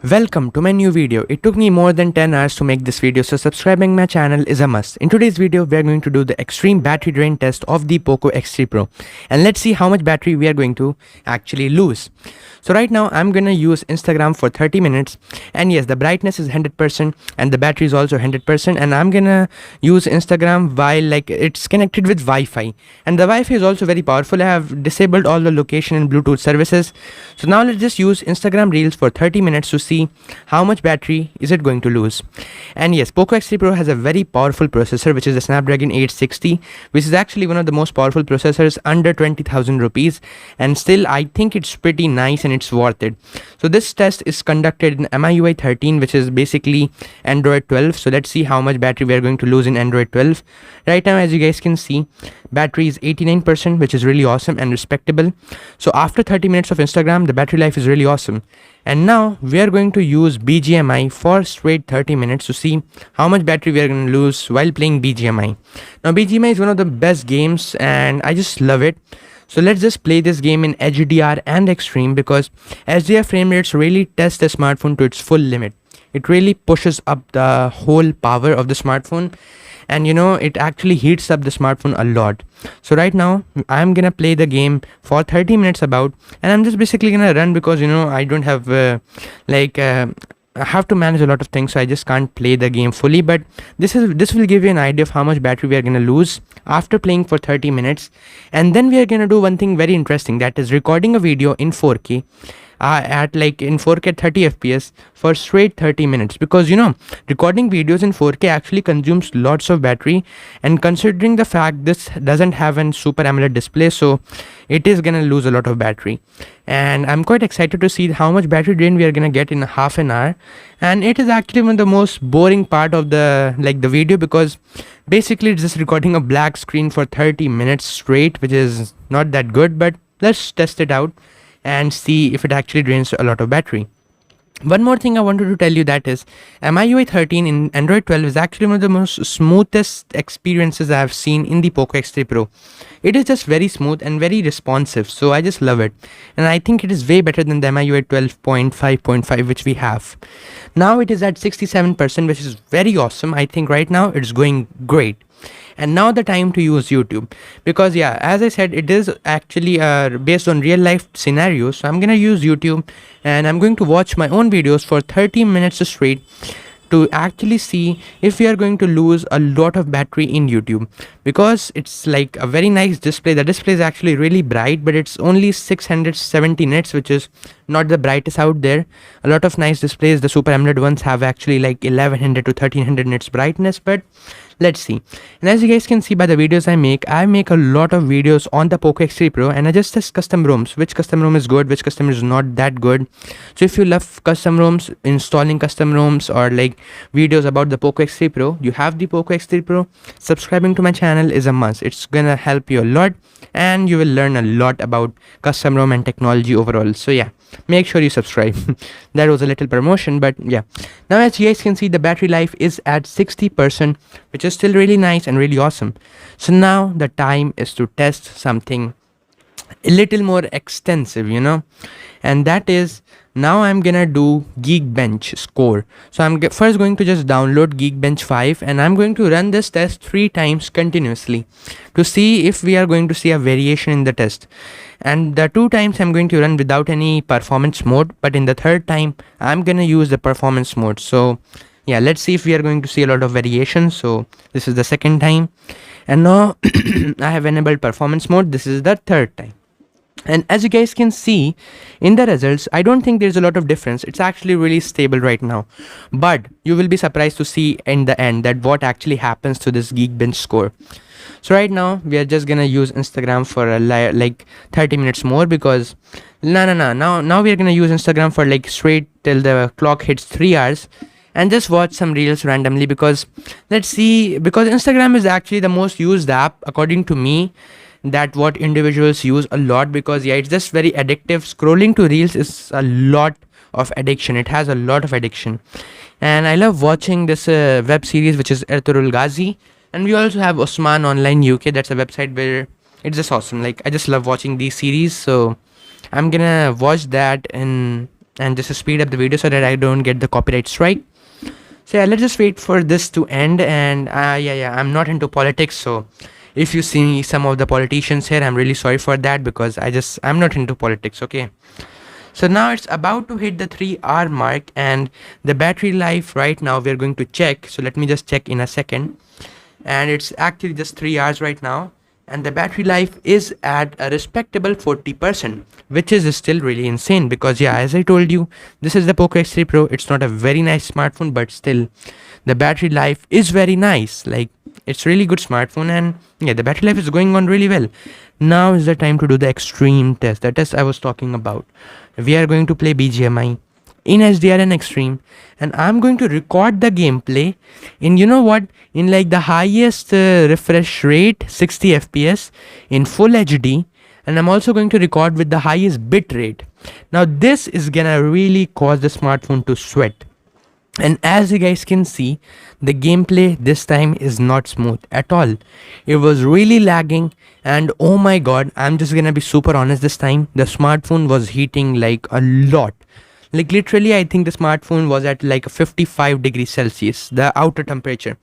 Welcome to my new video. It took me more than 10 hours to make this video, so subscribing my channel is a must. In today's video, we are going to do the extreme battery drain test of the Poco X3 Pro. And let's see how much battery we are going to actually lose. So right now, I'm gonna use Instagram for 30 minutes. And yes, the brightness is 100% and the battery is also 100%. And I'm gonna use Instagram while it's connected with Wi-Fi. And the Wi-Fi is also very powerful. I have disabled all the location and Bluetooth services. So now let's just use Instagram Reels for 30 minutes to see how much battery is it going to lose. And yes, Poco X3 Pro has a very powerful processor, which is the Snapdragon 860, which is actually one of the most powerful processors under 20,000 rupees. And still, I think it's pretty nice and it's worth it. So this test is conducted in MIUI 13, which is basically Android 12. So let's see how much battery we are going to lose in Android 12. Right now, as you guys can see, battery is 89%, which is really awesome and respectable. So after 30 minutes of Instagram, the battery life is really awesome. And now we are going to use BGMI for straight 30 minutes to see how much battery we are going to lose while playing BGMI. Now BGMI is one of the best games and I just love it. So let's just play this game in HDR and extreme, because HDR frame rates really test the smartphone to its full limit. It really pushes up the whole power of the smartphone, and it actually heats up the smartphone a lot. So right now I'm gonna play the game for 30 minutes about, and I'm just basically gonna run because I don't have I have to manage a lot of things, so I just can't play the game fully. But this will give you an idea of how much battery we are gonna lose after playing for 30 minutes. And then we are gonna do one thing very interesting, that is recording a video in 4K in 4K 30 fps for straight 30 minutes, because recording videos in 4K actually consumes lots of battery, and considering the fact this doesn't have an Super AMOLED display, so it is gonna lose a lot of battery. And I'm quite excited to see how much battery drain we are gonna get in half an hour. And it is actually one of the most boring part of the video, because basically it's just recording a black screen for 30 minutes straight, which is not that good. But let's test it out and see if it actually drains a lot of battery. One more thing I wanted to tell you, that is MIUI 13 in Android 12 is actually one of the most smoothest experiences I have seen in the Poco X3 Pro. It is just very smooth and very responsive, so I just love it. And I think it is way better than the MIUI 12.5.5 which we have. Now it is at 67%, which is very awesome. I think right now it's going great. And now the time to use YouTube, because yeah, as I said, it is actually based on real life scenarios. So I'm gonna use YouTube and I'm going to watch my own videos for 30 minutes straight to actually see if we are going to lose a lot of battery in YouTube, because it's like a very nice display. The display is actually really bright, but it's only 670 nits, which is not the brightest out there. A lot of nice displays, the Super AMOLED ones, have actually like 1100 to 1300 nits brightness. But let's see. And as you guys can see by the videos I make a lot of videos on the Poco X3 Pro, and I just test custom ROMs, which custom ROM is good, which custom is not that good. So if you love custom ROMs, installing custom ROMs, or like videos about the Poco X3 Pro, you have the Poco X3 Pro, subscribing to my channel is a must. It's gonna help you a lot and you will learn a lot about custom ROM and technology overall. So yeah, make sure you subscribe. That was a little promotion, but yeah. Now as you guys can see, the battery life is at 60%, which is still really nice and really awesome. So now the time is to test something a little more extensive, and that is, now I'm gonna do Geekbench score. So I'm first going to just download Geekbench 5, and I'm going to run this test 3 times continuously to see if we are going to see a variation in the test. And the 2 times I'm going to run without any performance mode, but in the 3rd time I'm gonna use the performance mode. So yeah, let's see if we are going to see a lot of variation. So this is the 2nd time, and now I have enabled performance mode. This is the 3rd time. And as you guys can see in the results, I don't think there's a lot of difference. It's actually really stable right now, but you will be surprised to see in the end that what actually happens to this Geekbench score. So right now we are just gonna use Instagram for like 30 minutes more, because now we are gonna use Instagram for like straight till the clock hits 3 hours, and just watch some reels randomly, because let's see, because Instagram is actually the most used app according to me, that what individuals use a lot, because yeah, it's just very addictive. Scrolling to reels is a lot of addiction. It has a lot of addiction. And I love watching this web series, which is Ertugrul Ghazi. And we also have Osman Online UK. That's a website where it's just awesome. Like, I just love watching these series. So I'm gonna watch that and just to speed up the video so that I don't get the copyright strike. So yeah, let's just wait for this to end. And yeah, I'm not into politics, so if you see some of the politicians here, I'm really sorry for that, because I'm not into politics. Okay. So now it's about to hit the 3 hour mark, and the battery life right now we're going to check. So let me just check in a second. And it's actually just 3 hours right now, and the battery life is at a respectable 40%, which is still really insane, because yeah, as I told you, this is the Poco X3 Pro. It's not a very nice smartphone, but still the battery life is very nice. Like, it's really good smartphone, and yeah, the battery life is going on really well. Now is the time to do the extreme test, the test I was talking about. We are going to play BGMI in HDR and extreme, and I'm going to record the gameplay in, you know what, in like the highest refresh rate, 60 fps in full HD, and I'm also going to record with the highest bit rate. Now this is gonna really cause the smartphone to sweat. And as you guys can see, the gameplay this time is not smooth at all. It was really lagging, and oh my god, I'm just gonna be super honest this time, the smartphone was heating like a lot. Like literally, I think the smartphone was at like 55 degrees Celsius, the outer temperature.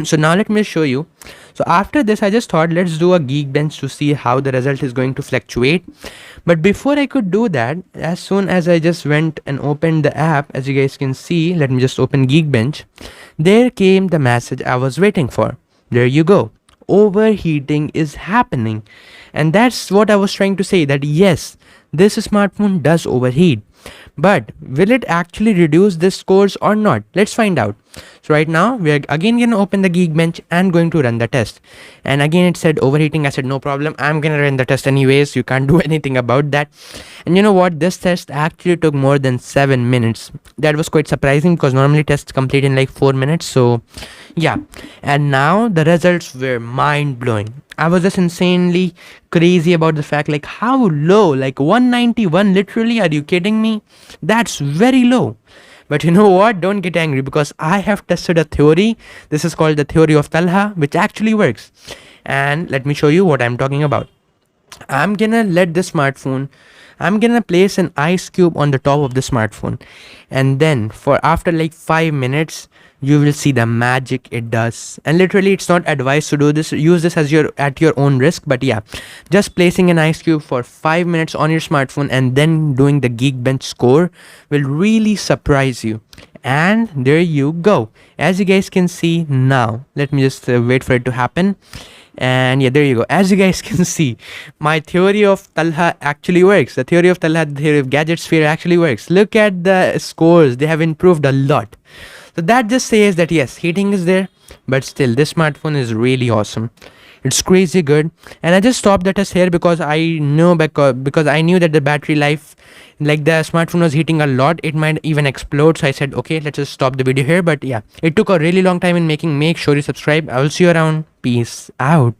So now let me show you. So after this, I just thought let's do a Geekbench to see how the result is going to fluctuate. But before I could do that, as soon as I just went and opened the app, as you guys can see, let me just open Geekbench. There came the message I was waiting for. There you go. Overheating is happening. And that's what I was trying to say, that yes, this smartphone does overheat. But will it actually reduce this scores or not? Let's find out. So right now we are again going to open the Geekbench and going to run the test. And again it said overheating. I said no problem, I'm going to run the test anyways. You can't do anything about that. And you know what? This test actually took more than 7 minutes. That was quite surprising, because normally tests complete in like 4 minutes. So yeah. And now the results were mind blowing. I was just insanely crazy about the fact, like how low, like 191, literally, are you kidding me? That's very low. But you know what? Don't get angry, because I have tested a theory. This is called the theory of Talha, which actually works. And let me show you what I'm talking about. I'm gonna let the smartphone, I'm gonna place an ice cube on the top of the smartphone, and then for after like 5 minutes, you will see the magic it does. And literally, it's not advised to do this. Use this as at your own risk. But yeah, just placing an ice cube for 5 minutes on your smartphone and then doing the Geekbench score will really surprise you. And there you go. As you guys can see now, let me just wait for it to happen. And yeah, there you go. As you guys can see, my theory of Talha actually works. The theory of Talha, the theory of gadget sphere actually works. Look at the scores. They have improved a lot. So that just says that yes, heating is there, but still this smartphone is really awesome. It's crazy good. And I just stopped the test here because I know, because I knew that the battery life, like the smartphone was heating a lot, it might even explode. So I said, okay, let's just stop the video here. But yeah, it took a really long time in making. Make sure you subscribe. I will see you around. Peace out.